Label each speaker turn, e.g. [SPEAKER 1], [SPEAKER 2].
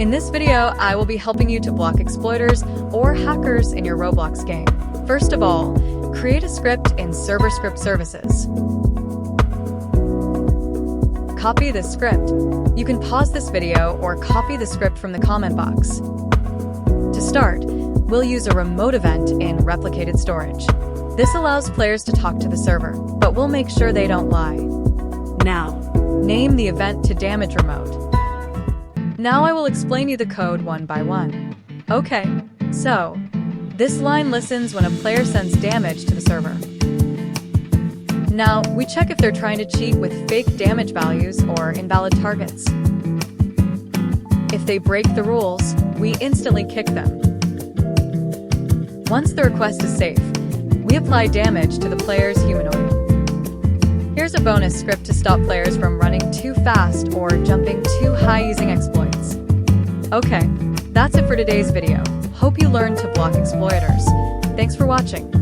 [SPEAKER 1] In this video, I will be helping you to block exploiters or hackers in your Roblox game. First of all, create a script in Server Script Services. Copy this script. You can pause this video or copy the script from the comment box. To start, we'll use a remote event in replicated storage. This allows players to talk to the server, but we'll make sure they don't lie. Now, name the event to damage remote. Now I will explain you the code one by one. Okay, so this line listens when a player sends damage to the server. Now, we check if they're trying to cheat with fake damage values or invalid targets. If they break the rules, we instantly kick them. Once the request is safe, we apply damage to the player's humanoid. Here's a bonus script to stop players from running too fast or jumping too high using exploits. Okay, that's it for today's video. Hope you learned to block exploiters. Thanks for watching.